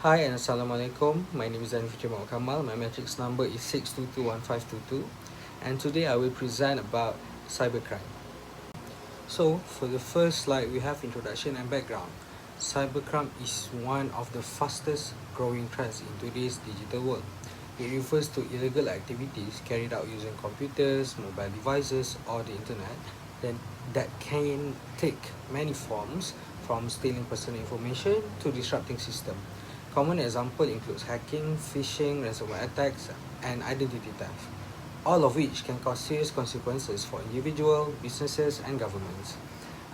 Hi and Assalamualaikum. My name is Danial Kamal. My matrix number is 6221522, and today I will present about cybercrime. So, for the first slide, we have introduction and background. Cybercrime is one of the fastest growing trends in today's digital world. It refers to illegal activities carried out using computers, mobile devices, or the internet that can take many forms, from stealing personal information to disrupting system. Common example includes hacking, phishing, ransomware attacks, and identity theft, all of which can cause serious consequences for individuals, businesses, and governments.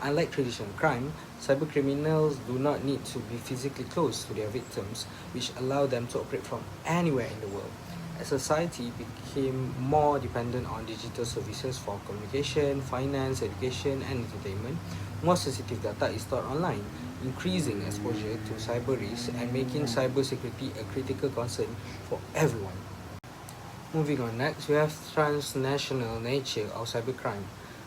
Unlike traditional crime, cybercriminals do not need to be physically close to their victims, which allow them to operate from anywhere in the world. As society became more dependent on digital services for communication, finance, education, and entertainment, more sensitive data is stored online, increasing exposure to cyber risks and making cybersecurity a critical concern for everyone. Moving on next, we have transnational nature of cybercrime.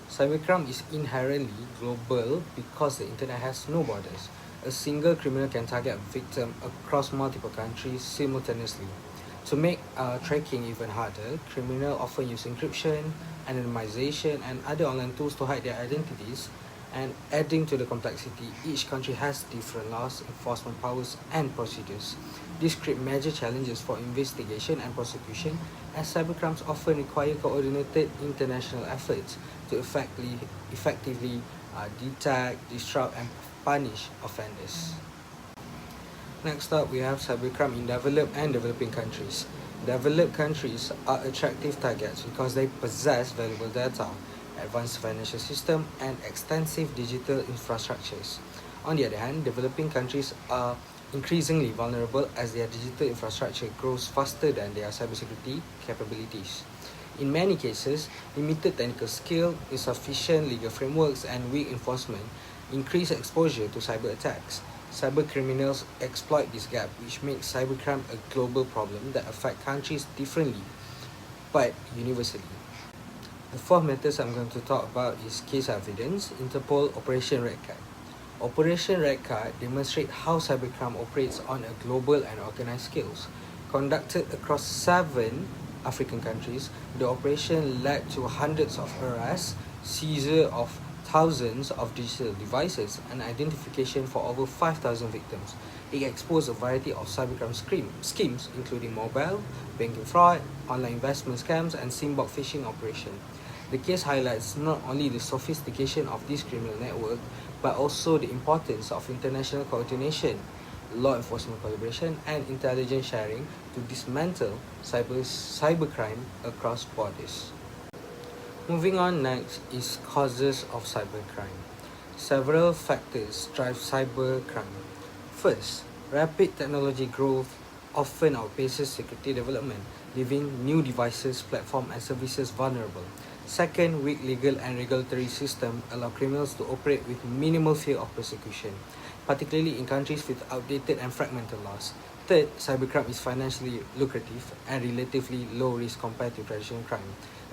Cybercrime is inherently global because the internet has no borders. A single criminal can target a victim across multiple countries simultaneously. To make tracking even harder, criminals often use encryption, anonymization, and other online tools to hide their identities. And adding to the complexity, each country has different laws, enforcement powers, and procedures. This creates major challenges for investigation and prosecution, as cybercrimes often require coordinated international efforts to effectively detect, disrupt, and punish offenders. Next up, we have cybercrime in developed and developing countries. Developed countries are attractive targets because they possess valuable data, advanced financial system, and extensive digital infrastructures. On the other hand, developing countries are increasingly vulnerable as their digital infrastructure grows faster than their cybersecurity capabilities. In many cases, limited technical skill, insufficient legal frameworks, and weak enforcement increase exposure to cyber attacks. Cyber criminals exploit this gap, which makes cybercrime a global problem that affects countries differently but universally. The fourth method I'm going to talk about is case evidence, Interpol Operation Red Card. Operation Red Card demonstrates how cybercrime operates on a global and organized scale. Conducted across 7 African countries, the operation led to hundreds of arrests, seizure of thousands of digital devices, and identification for over 5,000 victims. It exposed a variety of cybercrime schemes, including mobile, banking fraud, online investment scams, and symbol phishing operations. The case highlights not only the sophistication of this criminal network, but also the importance of international coordination, law enforcement collaboration, and intelligence sharing to dismantle cybercrime across borders. Moving on next is causes of cybercrime. Several factors drive cybercrime. First, rapid technology growth often outpaces security development, leaving new devices, platforms, and services vulnerable. Second, weak legal and regulatory systems allow criminals to operate with minimal fear of prosecution, particularly in countries with outdated and fragmented laws. Third, cybercrime is financially lucrative and relatively low risk compared to traditional crime,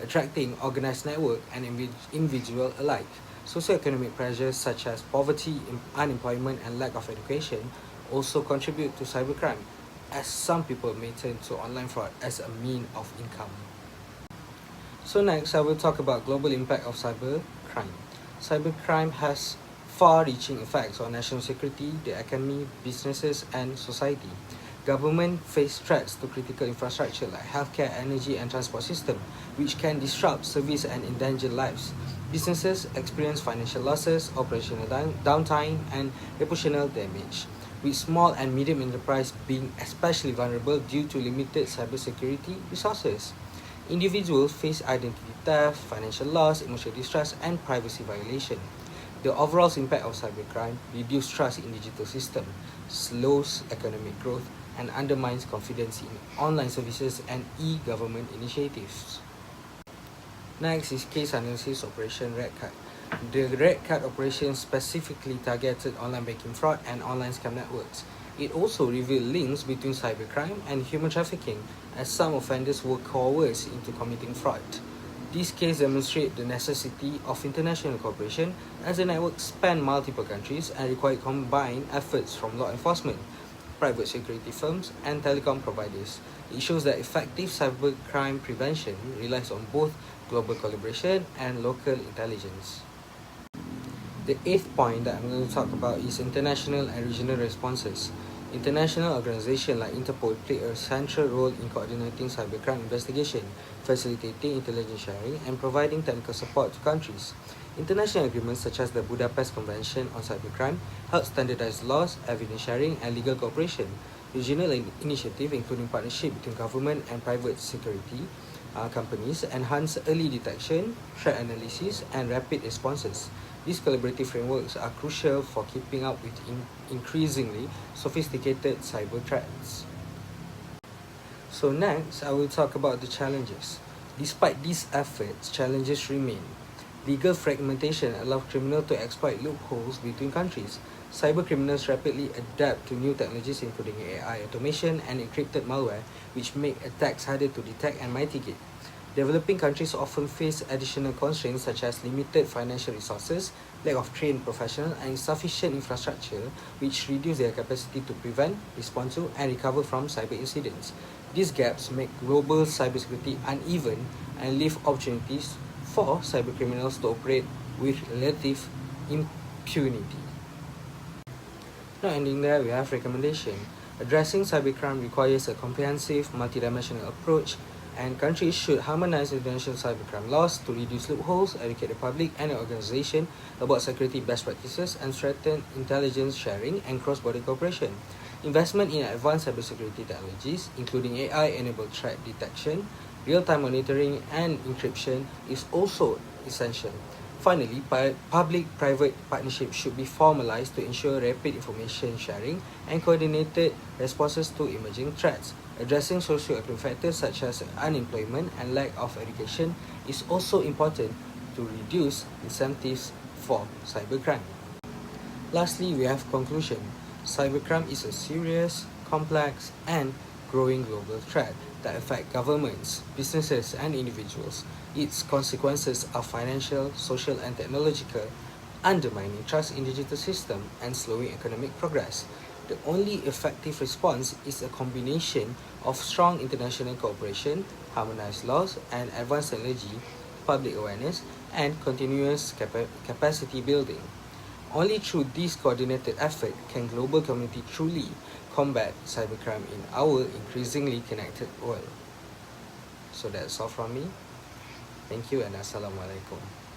attracting organized network and individual alike. Socioeconomic pressures such as poverty, unemployment, and lack of education also contribute to cybercrime, as some people may turn to online fraud as a means of income. So next, I will talk about global impact of cybercrime. Cybercrime has far-reaching effects on national security, the economy, businesses, and society. Government face threats to critical infrastructure like healthcare, energy, and transport system, which can disrupt service and endanger lives. Businesses experience financial losses, operational downtime, and reputational damage, with small and medium enterprise being especially vulnerable due to limited cybersecurity resources. Individuals face identity theft, financial loss, emotional distress, and privacy violation. The overall impact of cybercrime reduces trust in digital systems, slows economic growth, and undermines confidence in online services and e-government initiatives. Next is case analysis Operation Red Card. The Red Card operation specifically targeted online banking fraud and online scam networks. It also revealed links between cybercrime and human trafficking, as some offenders were coerced into committing fraud. This case demonstrates the necessity of international cooperation, as the network spanned multiple countries and required combined efforts from law enforcement, private security firms, and telecom providers. It shows that effective cybercrime prevention relies on both global collaboration and local intelligence. The eighth point that I'm going to talk about is international and regional responses. International organizations like Interpol play a central role in coordinating cybercrime investigation, facilitating intelligence sharing, and providing technical support to countries. International agreements such as the Budapest Convention on Cybercrime help standardize laws, evidence sharing, and legal cooperation. Regional initiatives, including partnership between government and private security companies, enhance early detection, threat analysis, and rapid responses. These collaborative frameworks are crucial for keeping up with increasingly sophisticated cyber threats. So next, I will talk about the challenges. Despite these efforts, challenges remain. Legal fragmentation allows criminals to exploit loopholes between countries. Cyber criminals rapidly adapt to new technologies including AI automation and encrypted malware, which make attacks harder to detect and mitigate. Developing countries often face additional constraints such as limited financial resources, lack of trained professionals, and insufficient infrastructure, which reduce their capacity to prevent, respond to, and recover from cyber incidents. These gaps make global cybersecurity uneven and leave opportunities for cybercriminals to operate with relative impunity. Now ending there, we have recommendation. Addressing cybercrime requires a comprehensive, multidimensional approach, and countries should harmonize international cybercrime laws to reduce loopholes, educate the public and the organization about security best practices, and strengthen intelligence sharing and cross-border cooperation. Investment in advanced cybersecurity technologies, including AI-enabled threat detection, real-time monitoring, and encryption, is also essential. Finally, public-private partnerships should be formalized to ensure rapid information sharing and coordinated responses to emerging threats. Addressing socio-economic factors such as unemployment and lack of education is also important to reduce incentives for cybercrime. Lastly, we have conclusion. Cybercrime is a serious, complex, and growing global threat that affects governments, businesses, and individuals. Its consequences are financial, social, and technological, undermining trust in digital system and slowing economic progress. The only effective response is a combination of strong international cooperation, harmonized laws, and advanced technology, public awareness, and continuous capacity building. Only through this coordinated effort can global community truly combat cybercrime in our increasingly connected world. So that's all from me. Thank you and Assalamualaikum.